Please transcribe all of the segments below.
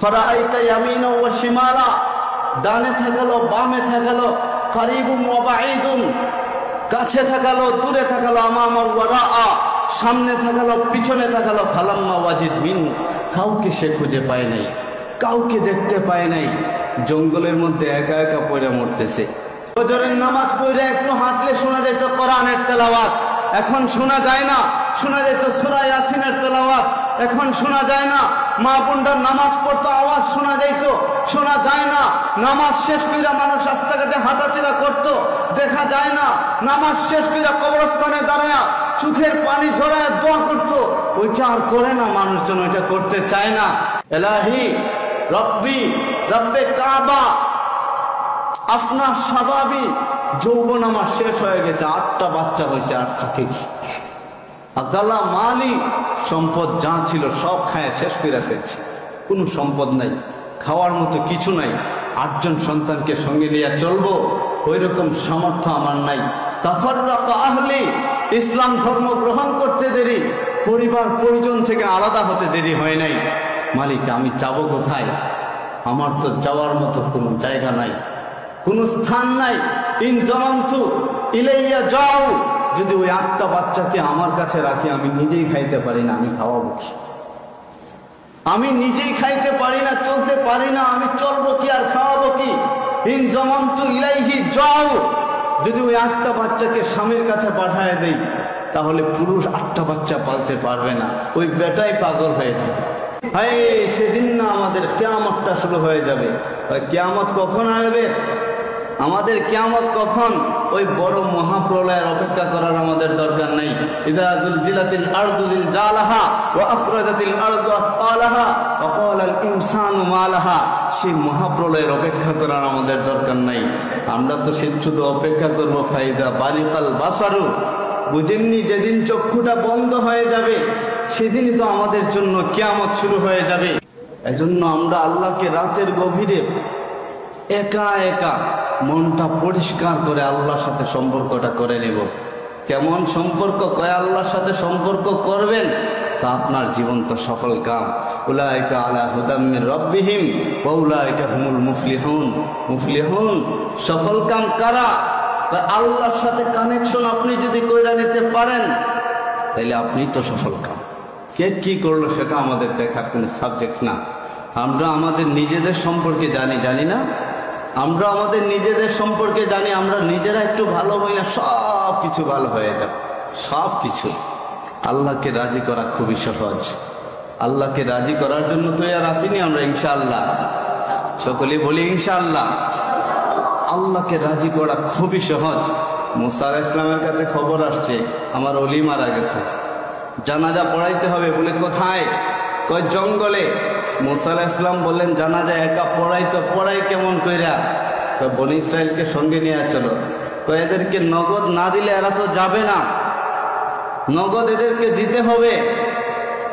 ফারাআইতা ইয়ামিনা ওয়া শিমালা, ডানে থাকালো বামে থাকালো, কারিবুম ওয়া বাঈদুন, কাছে থাকালো দূরে থাকালো, আমামা ওয়া রাআ, সামনে থাকালো পিছনে থাকালো, ফালাম্মা ওয়াজিদ মিন, কাউকে সে খুঁজে পায় নাই, কাউকে দেখতে পায় নাই। জঙ্গলের মধ্যে একা একা পড়ে মরতেছে। ফজরের নামাজ পড়ে একটু হাঁটলে শোনা যেত কোরআনের তেলাওয়াত, এখন শোনা যায় না। শোনা যেত সূরা ইয়াসিনের তেলাওয়াত, এখন শোনা যায় না। মা বোনরা নামাজ পড়তো, আওয়াজ শোনা যাইতো, শোনা যায় না। নামাজ শেষ কইরা মানুষ রাস্তাঘাটে হাঁটাচলা করতো, দেখা যায় না। নামাজ শেষ কইরা কবরস্থানে দাঁড়ায়া চোখের পানি ঝরায় দোয়া করতো, ওইটা আর করে না মানুষজন, ওইটা করতে চায় না। এলাহি রব্বি রব্বে কাবা আফনা শাবাবি, যৌবন আমার শেষ হয়ে গেছে, 8টা বাচ্চা হয়েছে, আর থাকে কি? আদালা মালি, সম্পদ যা ছিল সব খায় শেষ করে ফেলছে, কোনো সম্পদ নাই, খাওয়ার মতো কিছু নাই। 8জন সন্তানকে সঙ্গে নিয়ে চলবো ওই রকম সামর্থ্য আমার নাই। তাফাররাকা আহলি, ইসলাম ধর্ম গ্রহণ করতে দেরি, পরিবার পরিজন থেকে আলাদা হতে দেরি হয় নাই। মালিক আমি যাব কোথায়? আমার তো যাওয়ার মতো কোনো জায়গা নাই, কোনো স্থান নাই। ইন জামান্তু ইলাইয়া যাও, যদি ওই 8টা বাচ্চাকে আমার কাছে রাখি, আমি নিজেই খাইতে পারি না, আমি খাওয়াবো কি? আমি নিজেই খাইতে পারি না, চলতে পারি না, আমি চলবো কি আর খাওয়াবো কি? ইন জামান্তু ইলাইহি যাও, যদি ওই 8টা বাচ্চাকে স্বামীর কাছে পাঠায় দেই, তাহলে পুরুষ 8টা বাচ্চা পালতে পারবে না, ওই বেটাই পাগল হয়ে যাবে। হায়, সেদিন না আমাদের কিয়ামতটা শুরু হয়ে যাবে। কিয়ামত কখন আসবে? আমাদের কিয়ামত কখন? ওই বড় মহাপ্রলয়ের অপেক্ষা করার আমাদের দরকার নাই। ইযা যুলজিলাতিল আরদু জিলজালাহা ওয়া আখরাজাতিল আরদু আসকালাহা ওয়া ক্বালাল ইনসানু মা লাহা, সেই মহাপ্রলয়ের অপেক্ষা করার আমাদের দরকার নাই। আমরা তো শুধু অপেক্ষা করবো ফাইদা বালিকাল বাসারু, বুঝেননি? যেদিন চক্ষুটা বন্ধ হয়ে যাবে সেদিনই তো আমাদের জন্য কিয়ামত শুরু হয়ে যাবে। এজন্য আমরা আল্লাহকে রাতের গভীরে একা একা মনটা পরিষ্কার করে আল্লাহর সাথে সম্পর্কটা করে নেব। কেমন সম্পর্ক? কয় আল্লাহর সাথে সম্পর্ক করবেন তা আপনার জীবন তো সফল কাম। উলাইকা আলা হুদাম মির রাব্বিহিম ওয়া উলাইকা হুমুল মুফলিহুন। মুফলিহুন সফল কাম কারা? আল্লাহর সাথে কানেকশন আপনি যদি কইরা নিতে পারেন তাহলে আপনি তো সফল কাম। কে কি করলো সেটা আমাদের দেখার কোনো সাবজেক্ট না। আমরা আমাদের নিজেদের সম্পর্কে জানি না? আমরা আমাদের নিজেদের সম্পর্কে জানি। আমরা নিজেরা একটু ভালো হই না, সব কিছু ভালো হয়ে যাবে, সব কিছু। আল্লাহকে রাজি করা খুবই সহজ। আল্লাহকে রাজি করার জন্য তো আর আসিনি আমরা, ইনশাআল্লাহ। সকলে বলি ইনশাআল্লাহ। আল্লাহকে রাজি করা খুবই সহজ। মুসা আলাইহিস সালামের কাছে খবর আসছে আমার ওলি মারা গেছে, জানাজা পড়াইতে হবে। বলে কোথায়? কয় জঙ্গলে। মুসা আলাইহিস সালাম বললেন জানাজা একা পড়াই কেমন কইরা? তো বনি ইসরাইলকে সঙ্গে নিয়ে চলো। কয় এদেরকে নগদ না দিলে এরা তো যাবে না, নগদ এদেরকে দিতে হবে।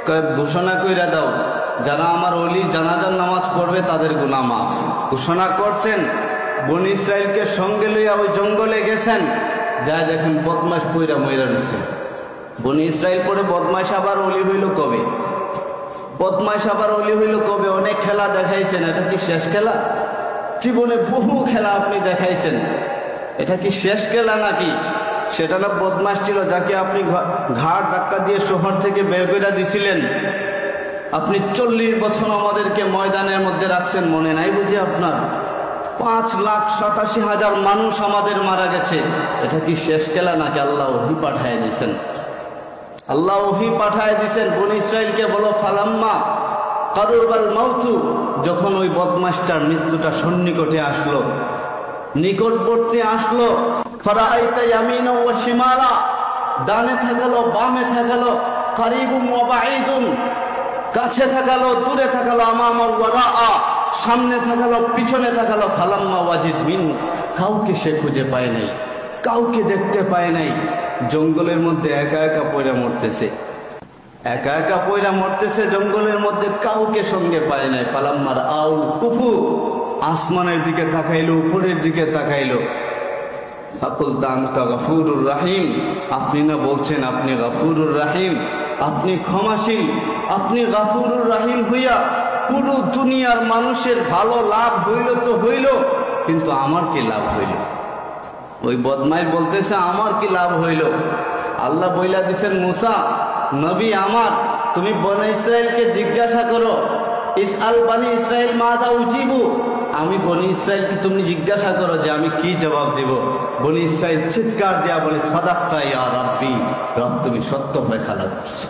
কয় ঘোষণা কইরা দাও, যারা আমার ওলি জানাজার নামাজ পড়বে তাদের গুনাহ মাফ। ঘোষণা করছেন। বনি ইসরাইলকে সঙ্গে লইয়া ওই জঙ্গলে গেছেন, যাই দেখেন বদমাশ পইরা মইরা রয়েছে। বনি ইসরাইল পরে বদমাশ আবার ওলি হইল কবে? বদমাশ আবার ওলি হইল কবে? অনেক খেলা দেখাইছেন, এটা কি শেষ খেলা? জীবনে বহু খেলা আপনি দেখাইছেন, এটা কি শেষ খেলা নাকি? সেটা না বদমাশ ছিল যাকে আপনি ঘাড় ধাক্কা দিয়ে শহর থেকে বের করে দিছিলেন। আপনি 40 বছর আমাদেরকে ময়দানের মধ্যে রাখছেন, মনে নাই বুঝি আপনার? 5,87,000 মানুষ আমাদের মারা গেছে, এটা কি শেষ খেলা নাকি? আল্লাহ ওহী পাঠায় দিয়েছেন, আল্লাহ ওহী পাঠায় দিয়েছেন। বনি ইসরাইলকে বলো ফালাম্মা কারুবাল মাউতু, যখন ওই বদমাশটার মৃত্যুটা সন্নিকটে আসলো, নিকটবর্তী আসলো, ফারাআইতা ইয়ামিনা ওয়া শিমালা, ডানে থাকালো বামে থাকালো, কারিবুম ওয়া বাঈদুন, কাছে থাকালো দূরে থাকালো, আমামা ওয়া রাআ, সামনে থাকালো পিছনে থাকালো, ফালাম্মা ওয়াজিদ মিন, কাউকে সে খুঁজে পায় নাই, কাউকে দেখতে পায় নাই। জঙ্গলের মধ্যে একা একা পয়রা মরতেছে, একা একা পয়রা মরতেছে জঙ্গলের মধ্যে, কাউকে সঙ্গে পায় নাই। ফালাম্মার আউল কুফু, আসমানের দিকে তাকাইলো, উপরের দিকে তাকাইলো। ফাকুল আনতা গফুরুর রাহিম, আপনি না বলছেন আপনি গফুরুর রাহিম, আপনি ক্ষমাশীল, আপনি গফুরুর রাহিম হইয়া পুরো দুনিয়ার মানুষের ভালো লাভ হইল তো হইল, কিন্তু আমার কি লাভ হইল? ওই বদমাই বলতেছে আমার কি লাভ হইল? আল্লাহ বইলা দিছেন, মুসা নবী আমার, তুমি বনি ইসরাইলকে জিজ্ঞাসা করো, ইসআল বনি ইসরাইল মাযা উজিবু, আমি বনি ইসরাইলকে তুমি জিজ্ঞাসা করো যে আমি কি জবাব দিব। বনি ইসরাইল চিৎকার দেয়া বলে, সাদাক্তা ইয়া রাব্বি, রব তুমি সত্য ফয়সালা করছো,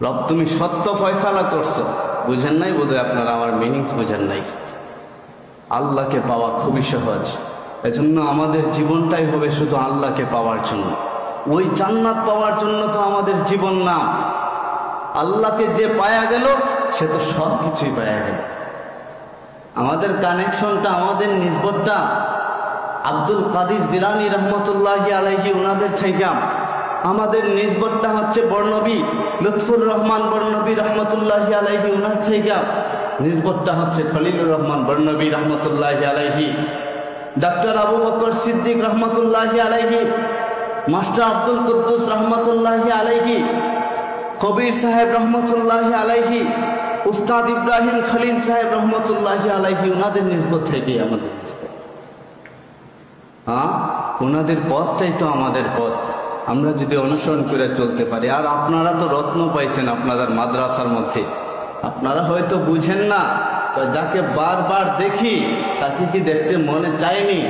রব তুমি সত্য ফয়সালা করছো। বুঝেন নাই বোধহয় আপনারা, আমার মিনিংস বুঝেন নাই। আল্লাহকে পাওয়া খুবই সহজ, এজন্য আমাদের জীবনটাই হবে শুধু আল্লাহকে পাওয়ার জন্য। ওই জান্নাত পাওয়ার জন্য তো আমাদের জীবন না। আল্লাহকে যে পায়া গেল সে তো সব কিছুই পায়া গেল। আমাদের কানেকশনটা, আমাদের নিসবতটা আব্দুল কাদির জিলানী রহমতুল্লাহি আলাইহি ওনাদের থেকে। আমাদের নিসবতটা হচ্ছে বর্ণবী লুৎফুর রহমান বর্ণবী রহমতুল্লাহি আলাইহি ওনার থেকে। নিসবতটা হচ্ছে খলিলুর রহমান বর্ণবী রহমতুল্লাহি আলাইহি, ডক্টর আবু বকর সিদ্দিক রহমতুল্লাহি আলাইহি, মাস্টার আব্দুল কুদ্দুস রহমতুল্লাহি আলাইহি, কবির সাহেব রহমতুল্লাহি আলাইহি, উস্তাদ ইব্রাহিম খলিল সাহেব রহমতুল্লাহি আলাইহি, ওনাদের নিসবত থেকে আমাদের নিসবত। ওনাদের পথটাই তো আমাদের পথ, আমরা যদি অনুসরণ করে চলতে পারি। আর আপনারা তো রত্ন পাইছেন আপনাদের মাদ্রাসার মধ্যে, আপনারা হয়তো বুঝেন না। যাকে বারবার দেখি তাকে কি দেখতে মনে চায়নি?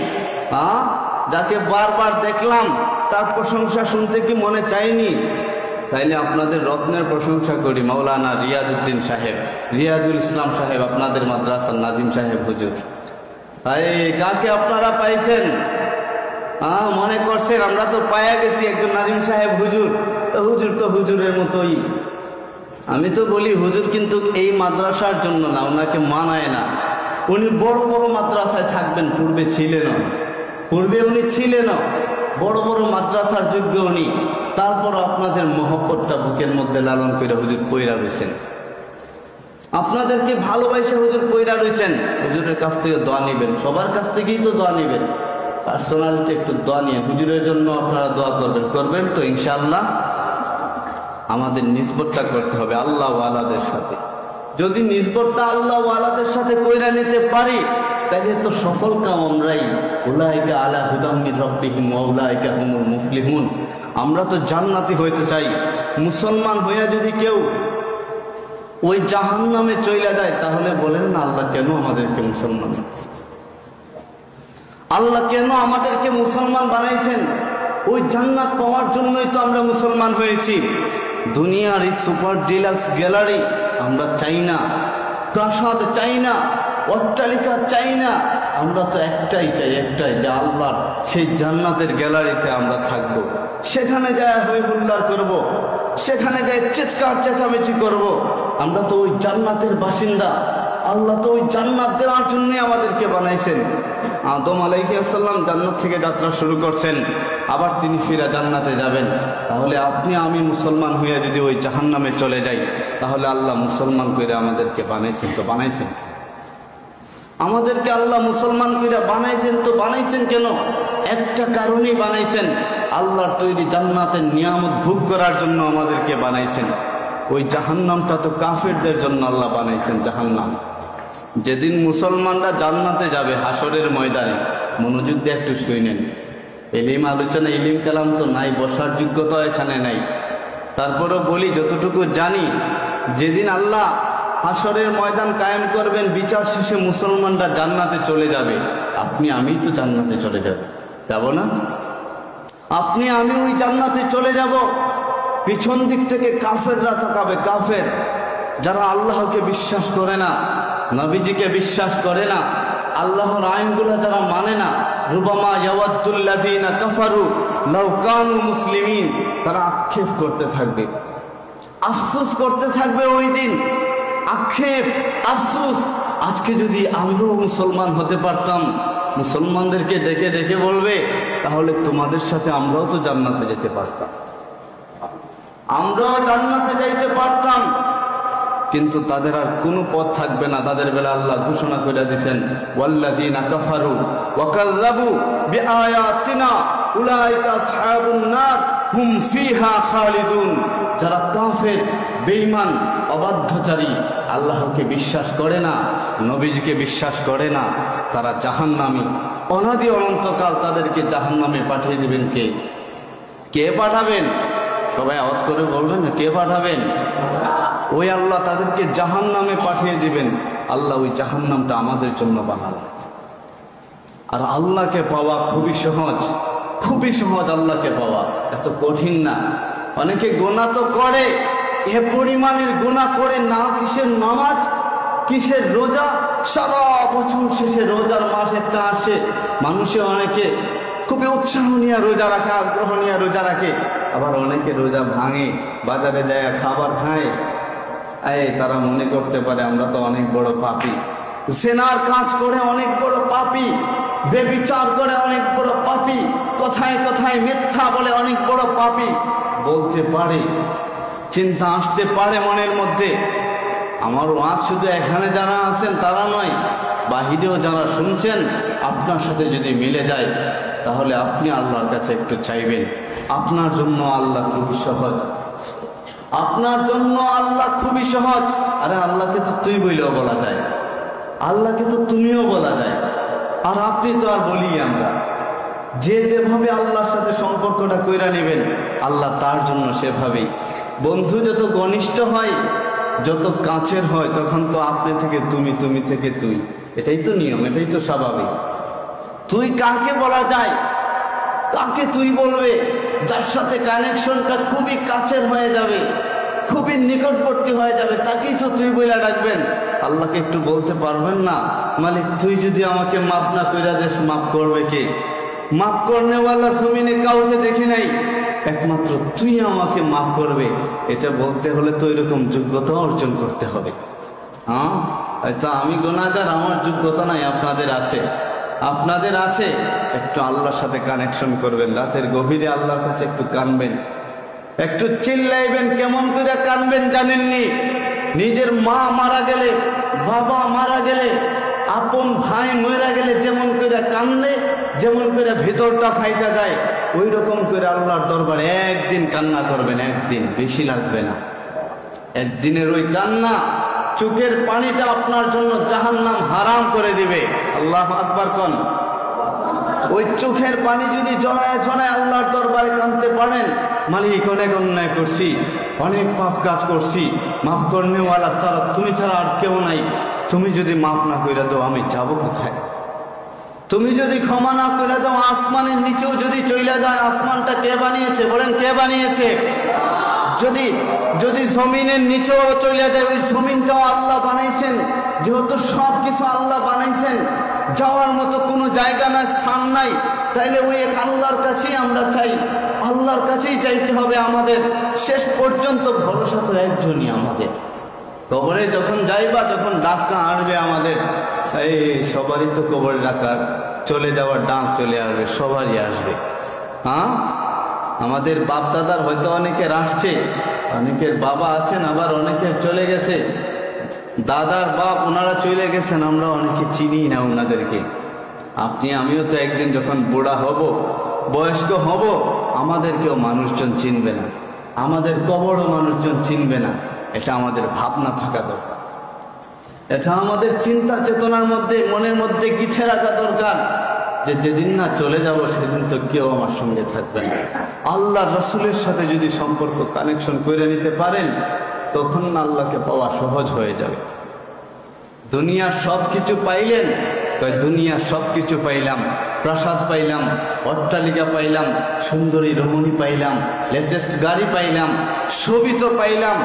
যাকে বারবার দেখলাম তার প্রশংসা শুনতে কি মনে চায়নি? তাইলে আপনাদের রত্নের প্রশংসা করি, মাওলানা রিয়াজউদ্দিন সাহেব, রিয়াজুল ইসলাম সাহেব, আপনাদের মাদ্রাসার নাজিম সাহেব হুজুর। কাকে আপনারা পাইছেন? মনে করছেন আমরা তো পায়া গেছি একজন নাজিম সাহেব হুজুর, হুজুর তো হুজুরের মতোই। আমি তো বলি হুজুর কিন্তু এই মাদ্রাসার জন্য না, ওনাকে মানায় না। উনি বড় বড় মাদ্রাসায় থাকবেন, পূর্বে ছিলেন, পূর্বে উনি ছিলেন বড় বড় মাদ্রাসার যোগ্য উনি। তারপর আপনাদের মহব্বতটা বুকের মধ্যে লালন করে হুজুর পয়রা রয়েছেন, আপনাদেরকে ভালোবাসে হুজুর পয়রা রয়েছেন। হুজুরের কাছ থেকে দোয়া নেবেন, সবার কাছ থেকেই তো দোয়া নেবেন। পার্সোনালিটি একটু দোয়া নিয়ে হুজুরের জন্য আপনারা দোয়া করবেন, করবেন তো ইনশাআল্লাহ। আমাদের নিসবতটা করতে হবে আল্লাহ ওয়ালাদের সাথে। যদি নিসবতটা আল্লাহ ওয়ালাদের সাথে কইরা নিতে পারি তাহলে তো সফল কাম আমরাই। উলাইকা আলা হুদাম মির রাব্বিহিম ওয়া উলাইকা হুমুল মুফলিহুন। আমরা তো জান্নাতি হইতে চাই। মুসলমান হইয়া যদি কেউ ওই জাহান্নামে চলে যায় তাহলে বলেন না আল্লাহ কেন আমাদেরকে মুসলমান, আল্লাহ কেন আমাদেরকে মুসলমান বানাইছেন? ওই জান্নাত পাওয়ার জন্যই তো আমরা মুসলমান হয়েছি। দুনিয়ার এই সুপার ডিলাক্স গ্যালারি আমরা চাই না, প্রাসাদ চাই না, অট্টালিকা চাই না। আমরা তো একটাই চাই, একটাই, যে আল্লাহর সেই জান্নাতের গ্যালারিতে আমরা থাকব। সেখানে যায় হই হুল্লার করব, সেখানে যায় চিৎকার চেঁচামেচি করব। আমরা তো ওই জান্নাতের বাসিন্দা। আল্লাহ তো ওই জান্নাত দেওয়ার জন্যই আমাদেরকে বানাইছেন। আদম আলাইহিস সালাম জান্নাত থেকে যাত্রা শুরু করছেন, আবার তিনি ফিরে জান্নাতে যাবেন। তাহলে আপনি আমি মুসলমান হয়ে যদি ওই জাহান্নামে চলে যাই তাহলে আল্লাহ মুসলমান করে আমাদেরকে বানাইছেন তো বানাইছেন, আমাদেরকে আল্লাহ মুসলমান করে বানাইছেন তো বানাইছেন কেন? একটা কারণেই বানাইছেন, আল্লাহর তৈরি জান্নাতের নিয়ামত ভোগ করার জন্য আমাদেরকে বানাইছেন। ওই জাহান্নামটা তো কাফেরদের জন্য আল্লাহ বানাইছেন জাহান্নাম। যেদিন মুসলমানরা জান্নাতে যাবে হাসরের ময়দানে, মনোযোগ দিয়ে একটু শুনেন। ইলিম আলোচনা, ইলিম কালাম তো নাই, বসার যোগ্যতা এখানে নাই। তারপরও বলি যতটুকু জানি, যেদিন আল্লাহ হাসরের ময়দান কায়েম করবেন, বিচার শেষে মুসলমানরা জান্নাতে চলে যাবে। আপনি আমি তো জান্নাতে চলে যাব না? আপনি আমি ওই জান্নাতে চলে যাব। পিছন দিক থেকে কাফেররা তাকাবে, কাফের যারা আল্লাহকে বিশ্বাস করে না, নবীজিকে বিশ্বাস করে না, আল্লাহর আইনগুলো যারা মানে না। রুবামা ইয়াওয়াদ্দুল্লাযীনা কাফারু লাউ কানু মুসলিমিন, তারা আক্ষেপ করতে থাকবে, আফসোস করতে থাকবে ওই দিন। আক্ষেপ, আফসোস, আজকে যদি আমরাও মুসলমান হতে পারতাম। মুসলমানদেরকে ডেকে ডেকে বলবে তাহলে তোমাদের সাথে আমরাও তো জান্নাতে যেতে পারতাম, আমরাও জান্নাতে যাইতে পারতাম। কিন্তু তাদের আর কোনো পথ থাকবে না। তাদের বেলা আল্লাহ ঘোষণা করে দিয়েছেন, ওয়াল্লাযীনা কাফারু ওয়া কাযযাবু বিআয়াতিনা উলাইকা আসহাবুন নার হুম ফিহা খালিদুন। যারা কাফের, বেঈমান, অবাধ্যচারী, আল্লাহকে বিশ্বাস করে না, নবীজিকে বিশ্বাস করে না, তারা জাহান্নামী। অনাদি অনন্তকাল তাদেরকে জাহান্নামে পাঠিয়ে দেবেন কে? কে পাঠাবেন? সবাই আওয়াজ করে বলবেন না, কে পাঠাবেন? ওই আল্লাহ তাদেরকে জাহান্নামে পাঠিয়ে দিবেন। আল্লাহ ওই জাহান্নামটা আমাদের জন্য বানালেন। আর আল্লাহকে পাওয়া খুবই সহজ, খুবই সহজ। আল্লাহকে পাওয়া এত কঠিন না। অনেকে গোনা তো করে, এ পরিমাণের গোনা করে না। কিসের নামাজ, কিসের রোজা, সারা বছর শেষে রোজার মাস একটা আসে, মানুষে অনেকে খুবই উৎসাহ নিয়ে রোজা রাখে, আগ্রহ নিয়ে রোজা রাখে। আবার অনেকে রোজা ভাঙে, বাজারে যায় খাবার খায়। তারা মনে করতে পারে আমরা তো অনেক বড় পাপী। জেনার কাজ করে অনেক বড় পাপী, বেবিচার করে অনেক বড় পাপী, কথায় কথায় মিথ্যা বলে অনেক বড় পাপী বলতে পারে। চিন্তা আসতে পারে মনের মধ্যে। আমার ওয়াজ শুধু এখানে যারা আছেন তারা নয়, বাহিরেও যারা শুনছেন, আপনার সাথে যদি মিলে যায় তাহলে আপনি আল্লাহর কাছে একটু চাইবেন। আপনার জন্য আল্লাহ খুবই সহজ, আপনার জন্য আল্লাহ খুবই সহজ। আরে আল্লাহকে তো তুই বইলেও বলা যায়, আল্লাহকে তো তুমিও বলা যায়, আর আপনি তো আর বলি আমরা। যে যেভাবে আল্লাহর সাথে সম্পর্কটা কইরা নেবেন, আল্লাহ তার জন্য সেভাবেই। বন্ধু যত ঘনিষ্ঠ হয়, যত কাছের হয়, তখন তো আপনি থেকে তুমি, তুমি থেকে তুই। এটাই তো নিয়ম, এটাই তো স্বাভাবিক। তুই কাকে বলা যায়, কাকে তুই বলবে? যার সাথে কানেকশনটা খুবই কাছের হয়ে যাবে, খুবই নিকটবর্তী হয়ে যাবে, তাকেই তো তুই বইলা ডাকবেন। আল্লাহকে একটু বলতে পারবেন না, মালিক তুই যদি আমাকে মাফ না কইরা দেস, মাফ করবে কে? মাফ করনেওয়ালা জমিনে কাউকে দেখি নাই, একমাত্র তুই আমাকে মাফ করবে। এটা বলতে হলে তো এরকম যোগ্যতা অর্জন করতে হবে। হ্যাঁ, হয়তো আমি গুনাহগার, আমার যোগ্যতা নাই, আপনাদের আছে, আপনাদের আছে। একটু আল্লাহর সাথে কানেকশন করবেন, রাতের গভীরে আল্লাহর কাছে একটু কানবেন, একটু চিল্লাইবেন। কেমন করে কানবেন জানেননি? নিজের মা মারা গেলে, বাবা মারা গেলে, আপন ভাই মরা গেলে যেমন করে কানলে, যেমন করে ভিতরটা ফাইটা যায়, ওই রকম করে আল্লাহর দরবারে একদিন কান্না করবেন। একদিন, বেশি লাগবে না। একদিনের ওই কান্না, চোখের পানিটা আপনার জন্য জাহান্নাম হারাম করে দিবে। আল্লাহু আকবার কোন। ওই চোখের পানি যদি জড়ায় জড়ায় আল্লাহর দরবারে কাঁদতে পারেন, মালিক অনেক অন্যায় করছি, অনেক পাপ কাজ করছি, মাফ করনেওয়ালা ছাড়া তুমি ছাড়া আর কেউ নাই। তুমি যদি মাফ না করে দাও, আমি যাবো কোথায়? তুমি যদি ক্ষমা না করে দাও, আসমানের নিচেও যদি চলে যায়, আসমানটা কে বানিয়েছে বলেন? কে বানিয়েছে? যদি যদি জমিনের নিচেও চলে যায়, ওই জমিনটাও আল্লাহ বানাইছেন। যেহেতু সব কিছু আল্লাহ বানাইছেন, যাওয়ার মতো কোনো জায়গা নাই, স্থান নাই, তাইলে ওই এক আল্লাহর কাছেই আমরা চাই, আল্লাহর কাছেই চাইতে হবে আমাদের। শেষ পর্যন্ত ভরসা তো একজনই আমাদের। কবরে যখন যাইবা, তখন ডাকা আসবে আমাদের। এই সবারই তো কবরে ডাকার, চলে যাওয়ার ডাক চলে আসবে, সবারই আসবে। হ্যাঁ, আমাদের বাপ দাদার হয়তো অনেকের আসছে, অনেকের বাবা আছেন, আবার অনেকের চলে গেছে। দাদার বাপ ওনারা চলে গেছেন, আমরা অনেকে চিনি না ওনাদেরকে। আপনি আমিও তো একদিন যখন বুড়া হব, বয়স্ক হব, আমাদেরকেও মানুষজন চিনবে না, আমাদের কবরও মানুষজন চিনবে না। এটা আমাদের ভাবনা থাকা দরকার, এটা আমাদের চিন্তা চেতনার মধ্যে, মনের মধ্যে গিথে রাখা দরকার যে যেদিন না চলে যাব, সেদিন তো কেউ আমার সঙ্গে থাকবে না। আল্লাহ রসুলের সাথে যদি সম্পর্ক কানেকশন করে নিতে পারেন, তখন আল্লাহকে পাওয়া সহজ হয়ে যাবে। দুনিয়ার সব কিছু পাইলেন, দুনিয়ার সব কিছু পাইলাম, প্রাসাদ পাইলাম, অট্টালিকা পাইলাম, সুন্দরী রমণী পাইলাম, লেটেস্ট গাড়ি পাইলাম, সবই তো পাইলাম।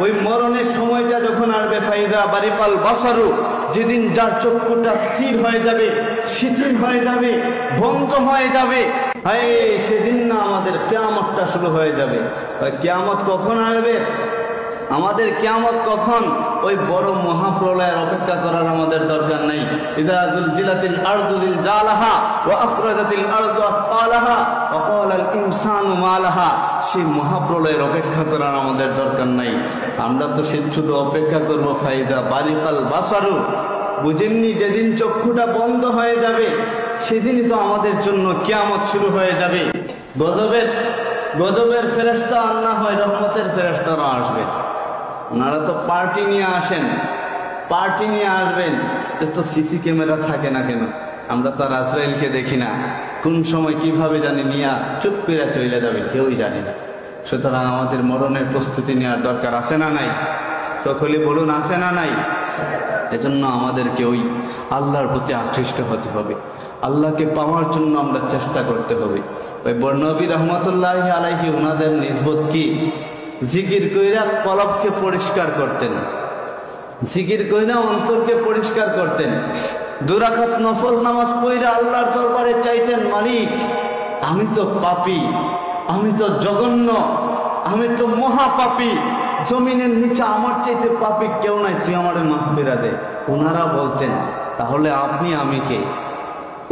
ওই মরণের সময়টা যখন আসবে, ফাইদা বারিকাল বাসারু, যেদিন যার চক্ষুটা স্থির হয়ে যাবে, শিথিল হয়ে যাবে, বন্ধ হয়ে যাবে, সেদিন না আমাদের কিয়ামতটা শুরু হয়ে যাবে। কিয়ামত কখন আসবে? আমাদের কিয়ামত কখন? ওই বড় মহাপ্রলয়ের অপেক্ষা করার আমাদের দরকার নাই। ইযা যুলজিলাতিল আরদু জিলজালাহা ওয়া আখরাজাতিল আরদু আসকালাহা ওয়া ক্বালাল ইনসানু মা লাহা, সেই মহাপ্রলয়ের অপেক্ষা করার আমাদের দরকার নাই। আমরা তো শুধু অপেক্ষা করব ফাইদা বারিকাল বাসারু, বুঝেননি? যেদিন চক্ষুটা বন্ধ হয়ে যাবে, সেদিনই তো আমাদের জন্য কিয়ামত শুরু হয়ে যাবে। গজবের গজবের ফেরেশতা আর না হয় রহমতের ফেরেশতারা আসবে। ওনারা তো পার্টি নিয়ে আসেন, পার্টি নিয়ে আসবেন। তো সিসি ক্যামেরা থাকে না কেন? আমরা তো আর আজরাইলকে দেখি না, কোন সময় কিভাবে জানি নিয়ে চুপ করে চলে যাবে কেউই জানি না। সুতরাং আমাদের মরণের প্রস্তুতি নেওয়ার দরকার আছে না নাই? সকলে বলুন আছে না নাই? এজন্য আমাদেরকে ওই আল্লাহর প্রতি আকৃষ্ট হতে হবে, আল্লাহকে পাওয়ার জন্য আমরা চেষ্টা করতে হবে। ওই নবী রহমতুল্লাহি আলাইহি ওনাদের নিসবত কি? জিকির কইরা কলবকে পরিষ্কার করতেন, জিকির কইরা অন্তরকে পরিষ্কার করতেন। 2 রাকাত নফল নামাজ পড়া আল্লাহর দরবারে চাইতেন, মালিক আমি তো পাপী, আমি তো জঘন্য, আমি তো মহাপাপী, জমিনের নিচে আমার চাইতে পাপী কেউ নাই, তুই আমার মাগফিরাত দে। ওনারা বলতেন তাহলে আপনি আমি কে?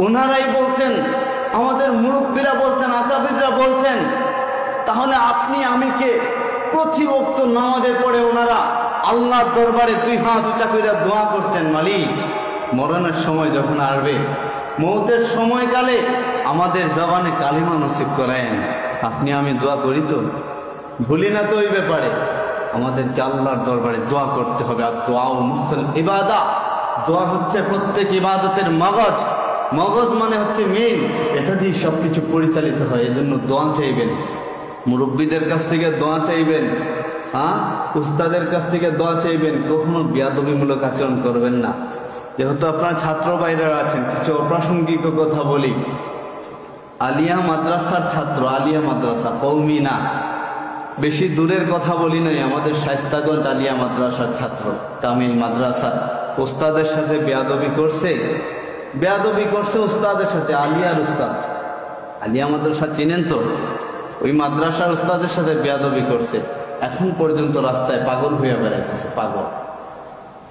ওনারাই বলতেন, আমাদের মুরব্বীরা বলতেন, আকাবিররা বলতেন তাহলে আপনি আমি কে? প্রতি ওয়াক্ত নামাজের পরে ওনারা আল্লাহর দরবারে 2 হাত উঁচা করে দোয়া করতেন, মালিক মরণের সময় যখন আসবে, মৌতের সময়কালে আমাদের জবানে কালিমা নসিব করেন। আপনি আমি দোয়া করি তো, ভুলি না তো ওই ব্যাপারে। আমাদেরকে আল্লাহর দরবারে দোয়া করতে হবে। আর দোয়া ও মুখল ইবাদা, দোয়া হচ্ছে প্রত্যেক ইবাদতের মগজ। মগজ মানে হচ্ছে মেইন, এটা দিয়ে সবকিছু পরিচালিত হয়। এজন্য দোয়া চাইবেন, মুরব্বীদের কাছ থেকে দোয়া চাইবেন, হ্যাঁ উস্তাদের কাছ থেকে দোয়া চাইবেন। কখনো বেয়াদবিমূলক আচরণ করবেন না। যেহেতু আপনার ছাত্র বাইরে আছেন, কিছু অপ্রাসঙ্গিক কথা বলি। আলিয়া মাদ্রাসার ছাত্র, আলিয়া মাদ্রাসা কওমি না, বেশি দূরের কথা বলি নাই, আমাদের শায়েস্তাগঞ্জ আলিয়া মাদ্রাসার ছাত্র, কামিল মাদ্রাসা উস্তাদের সাথে বেয়াদবি করছে, বেয়াদবি করছে উস্তাদের সাথে। আলিয়ার উস্তাদ, আলিয়া মাদ্রাসা চিনেন তো, ওই মাদ্রাসার উস্তাদের সাথে বেয়াদবি করছে। এখন পর্যন্ত রাস্তায় পাগল হয়ে বেড়াইতেছে, পাগল।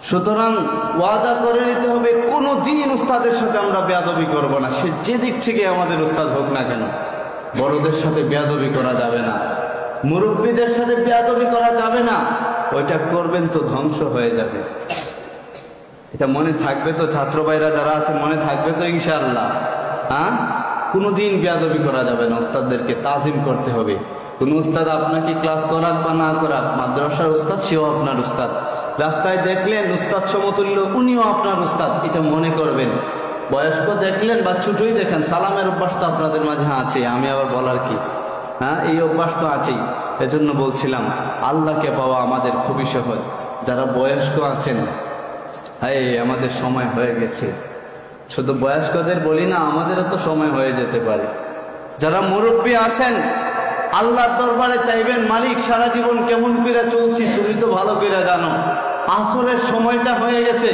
সুতরাং ওয়াদা করে নিতে হবে কোনো দিন উস্তাদের সাথে আমরা বেয়াদবি করব না, সে যে দিক থেকে আমাদের উস্তাদ হোক না কেন। বড়দের সাথে বেয়াদবি করা যাবে না, মুরব্বীদের সাথে বেয়াদবি করা যাবে না। ওইটা করবেন তো ধ্বংস হয়ে যাবে। এটা মনে থাকবে তো? ছাত্র ভাইরা যারা আছেন মনে থাকবে তো ইনশাআল্লাহ? হ্যাঁ, কোনোদিন বেয়াদবি করা যাবে না, উস্তাদদেরকে তাজিম করতে হবে। কোন উস্তাদ আপনাকে ক্লাস করাক বা না করাক, মাদ্রাসার উস্তাদ সেও আপনার উস্তাদ। রাস্তায় দেখলেন উস্তাদ সমতুল্য, উনিও আপনার উস্তাদ, এটা মনে করবেন। বয়স্ক দেখলেন বা ছোটই দেখেন, সালামের অভ্যাস তো আপনাদের মাঝে আছে, আমি আবার বলার কি, হ্যাঁ এই অভ্যাস তো আছেই। এজন্য বলছিলাম আল্লাহকে পাওয়া আমাদের খুবই সহজ। যারা বয়স্ক আছেন, হ্যাঁ আমাদের সময় হয়ে গেছে। শুধু বয়স্কদের বলি না, আমাদেরও তো সময় হয়ে যেতে পারে। যারা মুরব্বী আছেন আল্লাহর দরবারে চাইবেন, মালিক সারা জীবন কেমন করে চলছি তুমি তো ভালো করে জানো, আসরের সময়টা হয়ে গেছে,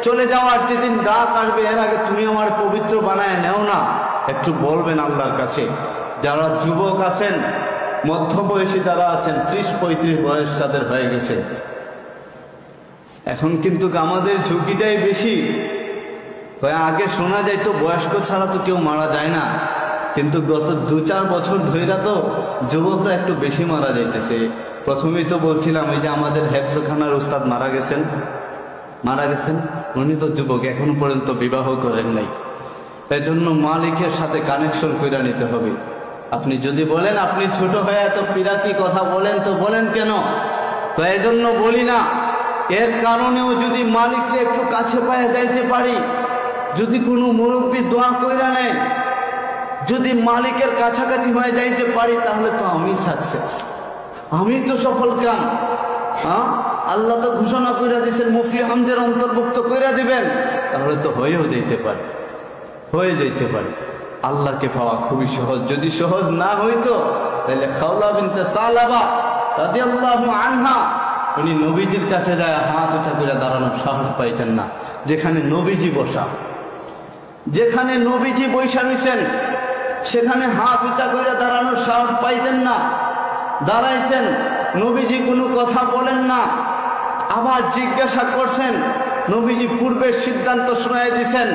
চলে যাওয়ার যেদিন ডাক আসবে এর আগে তুমি আমার পবিত্র বানায় নেও না, একটু বলবেন আল্লাহর কাছে। যারা যুবক আছেন, মধ্যবয়সী যারা আছেন, 30-35 বয়স তাদের হয়ে গেছে, এখন কিন্তু আমাদের ঝুঁকিটাই বেশি। আগে শোনা যায় তো বয়স্ক ছাড়া তো কেউ মারা যায় না, কিন্তু গত 2-4 বছর ধরে তো যুবকরা একটু বেশি মারা যাইতেছে। প্রথমেই তো বলছিলাম এই যে আমাদের হেফজখানার উস্তাদ মারা গেছেন, উনি তো যুবক, এখনো পর্যন্ত বিবাহ করেন নাই। তাই জন্য মালিকের সাথে কানেকশন করে নিতে হবে। আপনি যদি বলেন আপনি ছোট হয়ে এত পিরাতি কথা বলেন, তো বলেন কেন? তো এই জন্য বলি না, এর কারণেও যদি মালিককে একটু কাছে পায়ে যাইতে পারি, যদি কোনো মুরব্বী দোয়া কইরা নেয়, যদি মালিকের কাছাকাছি হয়ে যাইতে পারি, তাহলে তো আমি সাকসেস, আমি তো সফল কাম। হ্যাঁ, আল্লাহ তো ঘোষণা করে দিয়েছেন মুফলিহানদের অন্তর্ভুক্ত করে দিবেন, তাহলে তো হয়েও যেতে পারে, হয়ে যেতে পারে। আল্লাহকে পাওয়া খুবই সহজ। যদি সহজ না হইতো তাহলে খাওলা বিনতে সালাবা রাদিয়াল্লাহু আনহা উনি নবীজির কাছে যায় হাত উঁচা করে দাঁড়ানোর সাহস পাইতেন না। যেখানে নবীজি বসা, যেখানে নবীজি বৈশা রয়েছেন, সেখানে হাত উঁচা করে দাঁড়ানোর সাহস পাইতেন না। দাঁড়াইছেন, নবীজি কোনো কথা বলেন না, আবার জিজ্ঞাসা করছেন, নবীজি পূর্বের সিদ্ধান্ত শোনায় দিছেন,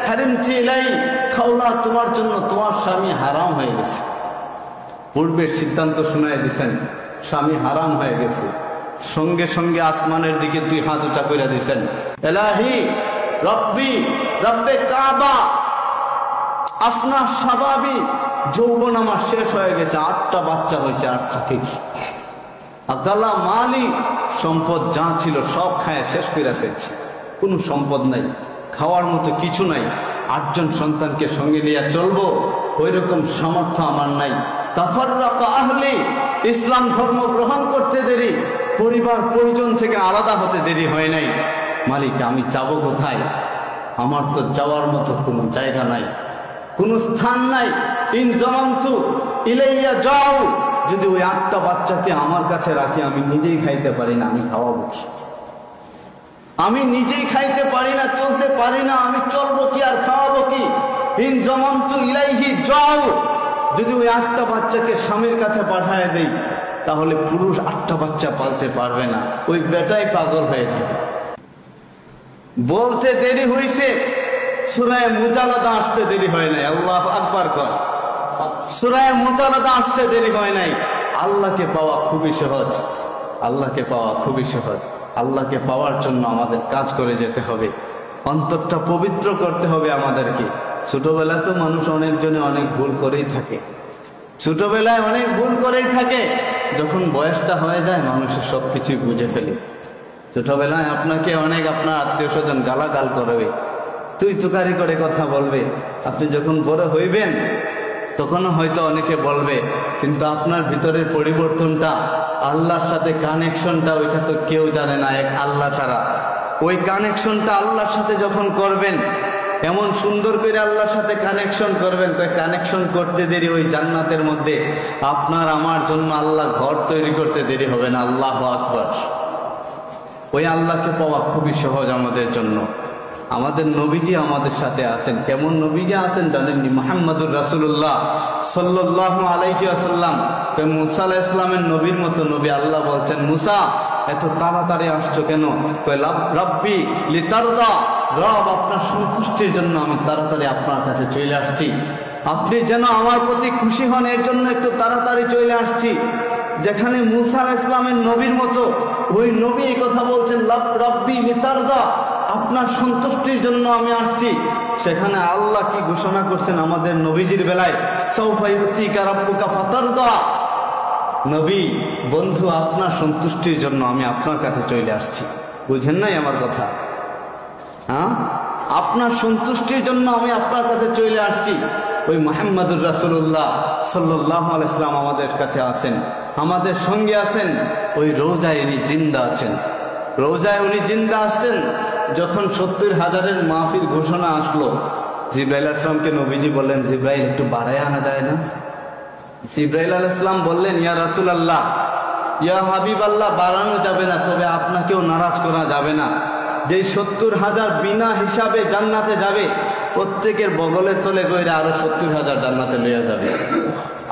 হারিমতি ইলাই খাওলা, তোমার জন্য তোমার স্বামী হারাম হয়ে গেছে। পূর্বের সিদ্ধান্ত শোনায় দিছেন, স্বামী হারাম হয়ে গেছে। সঙ্গে সঙ্গে আসমানের দিকে 2 হাত উঁচা করে দিছেন, এলাহি রব্বি রব্বে কাবা আফনা শাবাবি যৌবন আমার শেষ হয়ে গেছে, 8টা বাচ্চা হয়েছে, আর থাকে কি? আব্দুল্লাহ মালিক সম্পদ যা ছিল সব খায় শেষ করে ফেলছে, কোনো সম্পদ নাই, খাওয়ার মতো কিছু নাই। 8জন সন্তানকে সঙ্গে নিয়ে চলবো ওই রকম সামর্থ্য আমার নাই। তাফাররাকা আহলি, ইসলাম ধর্ম গ্রহণ করতে দেরি, পরিবার পরিজন থেকে আলাদা হতে দেরি হয় নাই। মালিক আমি যাব কোথায়? আমার তো যাওয়ার মতো কোনো জায়গা নাই, কোনো স্থান নাই। ইন জামান্তু ইলাইয়া যাও, যদি ওই 8টা বাচ্চাকে আমার কাছে রাখি, আমি নিজেই খাইতে পারি না, আমি খাওয়াবো কি? আমি নিজেই খাইতে পারি না, চলতে পারি না, আমি চলবো কি আর খাওয়াবো কি? ইন জামান্তু ইলাইহি যাও, যদি ওই 8টা বাচ্চাকে স্বামীর কাছে পাঠায় দেই, তাহলে পুরুষ 8টা বাচ্চা পালতে পারবে না, ওই বেটাই পাগল হয়ে যাবে। বলতে দেরি হইছে, সূরা মুজাদালা আসতে দেরি হয় নাই। আল্লাহু আকবার কর। সূরা মুজাদালা আসতে দেরি হয় নাই। আল্লাহকে পাওয়া খুবই সহজ, আল্লাহকে পাওয়া খুবই সহজ। আল্লাহকে পাওয়ার জন্য আমাদের কাজ করে যেতে হবে, অন্তরটা পবিত্র করতে হবে আমাদেরকে। ছোটবেলায় তো মানুষ অনেকজনে অনেক ভুল করেই থাকে, ছোটবেলায় অনেক ভুল করেই থাকে। যখন বয়সটা হয়ে যায় মানুষের সব কিছুই বুঝে ফেলে। ছোটবেলায় আপনাকে অনেক আপনার আত্মীয় স্বজন গালাগাল করবে, তুই তুকারি করে কথা বলবে। আপনি যখন বড় হইবেন তখনও হয়তো অনেকে বলবে, কিন্তু আপনার ভিতরের পরিবর্তনটা, আল্লাহর সাথে কানেকশনটা, ওইটা তো কেউ জানে না এক আল্লাহ ছাড়া। ওই কানেকশনটা আল্লাহর সাথে যখন করবেন, এমন সুন্দর করে আল্লাহর সাথে কানেকশন করবেন, কানেকশন করতে দেরি ওই জান্নাতের মধ্যে আপনার আমার জন্য আল্লাহ ঘর তৈরি করতে দেরি হবে না। আল্লাহু আকবার। ওই আল্লাহকে পাওয়া খুবই সহজ আমাদের জন্য। আমাদের নবীজি আমাদের সাথে আছেন। কেমন নবীজি আছেন জানেননি? মুহাম্মদুর রাসূলুল্লাহ সাল্লাল্লাহু আলাইহি ওয়াসাল্লাম মুসা আলাইহিস সালামের নবীর মতো নবী। আল্লাহ বলছেন, মুসা এত তাড়াতাড়ি আসছো কেন? রব্বি লিতারদা, রব আপনার সন্তুষ্টির জন্য আমি তাড়াতাড়ি আপনার কাছে চলে আসছি। আপনি যেন আমার প্রতি খুশি হন এর জন্য একটু তাড়াতাড়ি চলে আসছি। যেখানে মুসা আলাইহিস সালামের নবীর মতো ওই নবী এই কথা বলছেন, রব্বি লিতারদা, আপনার সন্তুষ্টির জন্য আমি আসছি। সেখানে আল্লাহ কি ঘোষণা করছেন আমাদের নবীজির বেলায়? সাউফা ইউতিকা রাব্বুকা ফাতারদা। নবী বন্ধু, আপনার সন্তুষ্টির জন্য আমি আপনার কাছে চলে আসছি। বুঝেন নাই আমার কথা? হ্যাঁ, আপনার সন্তুষ্টির জন্য আমি আপনার কাছে চলে আসছি। ওই মুহাম্মদুর রাসূলুল্লাহ সাল্লাল্লাহু আলাইহি ওয়াসাল্লাম আমাদের কাছে আছেন, আমাদের সঙ্গে আছেন। ওই রোজায় উনি জিন্দা আছেন, রোজায় উনি জিন্দা আসছেন। যখন 70,000-এর মাহফিল ঘোষণা আসলো, জিবরাইল আলাইহিস সালামকে নবীজি বললেন, জিবরাইল একটু বাড়ায় আনা যায় না? জিবরাইল আলাইহিস সালাম বললেন, ইয়া রাসূলুল্লাহ, ইয়া হাবিবাল্লাহ, বাড়ানো যাবে না, তবে আপনাকেও নারাজ করা যাবে না। যেই 70,000 বিনা হিসাবে জান্নাতে যাবে, প্রত্যেকের বগলের তলে কইরা আরো 70,000 জান্নাতে লইয়া যাবে।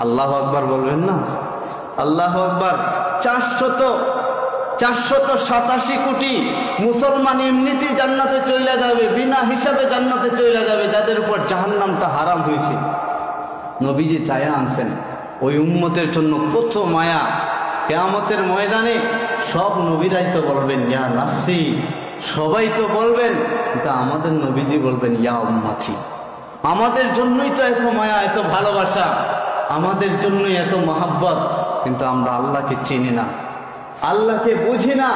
আল্লাহু আকবার বলবেন না? আল্লাহু আকবার। 487 কোটি মুসলমান এমনিতেই জান্নাতে চলে যাবে, বিনা হিসাবে জান্নাতে চলে যাবে, যাদের উপর জাহান্নামটা হারাম হয়েছে। নবীজি চায়া আনছেন ওই উম্মতের জন্য কত মায়া। কিয়ামতের ময়দানে সব নবীরাই তো বলবেন ইয়া নাফসি, সবাই তো বলবেন, কিন্তু আমাদের নবীজি বলবেন ইয়া উম্মতি। আমাদের জন্যই তো এত মায়া, এত ভালোবাসা, আমাদের জন্যই এত মহাব্বত, কিন্তু আমরা আল্লাহকে চিনি না, আল্লাহকে বুঝি না,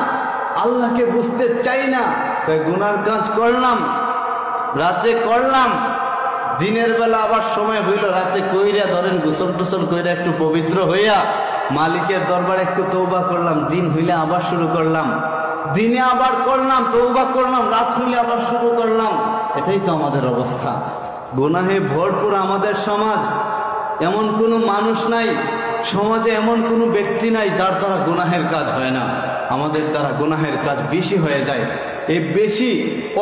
আল্লাহকে বুঝতে চাই না। গুনার কাজ করলাম, রাতে করলাম, দিনের বেলা আবার সময় হইল, রাতে কইরা ধরেন গোসল টোসল কইরা একটু পবিত্র হইয়া মালিকের দরবারে একটু তওবা করলাম, দিন হইলে আবার শুরু করলাম, দিনে আবার করলাম, তওবা করলাম, রাত হইলে আবার শুরু করলাম। এটাই তো আমাদের অবস্থা। গুনাহে ভরপুর আমাদের সমাজ। এমন কোনো মানুষ নাই সমাজে, এমন কোনো ব্যক্তি নাই যার দ্বারা গুনাহের কাজ হয় না। আমাদের দ্বারা গুনাহের কাজ বেশি হয়ে যায়। এই বেশি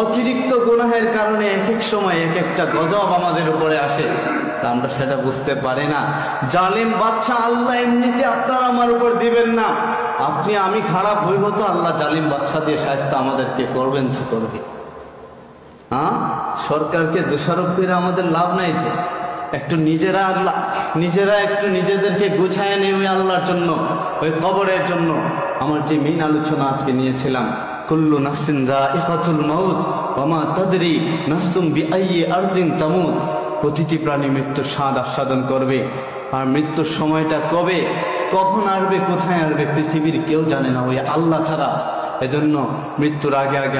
অতিরিক্ত গুনাহের কারণে এক এক সময় এক একটা গজব আমাদের উপরে আসে, আমরা সেটা বুঝতে পারি না। জালিম বাদশা আল্লাহ এমনিতে আপনার আমার উপর দিবেন না। আপনি আমি খারাপ হইব তো আল্লাহ জালিম বাদশা দিয়ে শায়েস্তা আমাদেরকে করবেন তো করবে। হ্যাঁ, সরকারকে দোষারোপ করে আমাদের লাভ নাই তো। একটু নিজেরা একটু নিজেদেরকে গুছায় নেবে আল্লাহর জন্য, ওই কবরের জন্য। আমার যে মেইন আলোচনা আজকে নিয়েছিলাম, কুল্লু নাফসিন যায়িকাতুল মাউত ওয়া মা তাদরি নাফসুম বিআইয়ি আরদিন তামুত। প্রতিটি প্রাণী মৃত্যুর স্বাদ আস্বাদন করবে। আর মৃত্যুর সময়টা কবে, কখন আসবে, কোথায় আসবে, পৃথিবীর কেউ জানে না, ওই আল্লাহ ছাড়া। এজন্য মৃত্যুর আগে আগে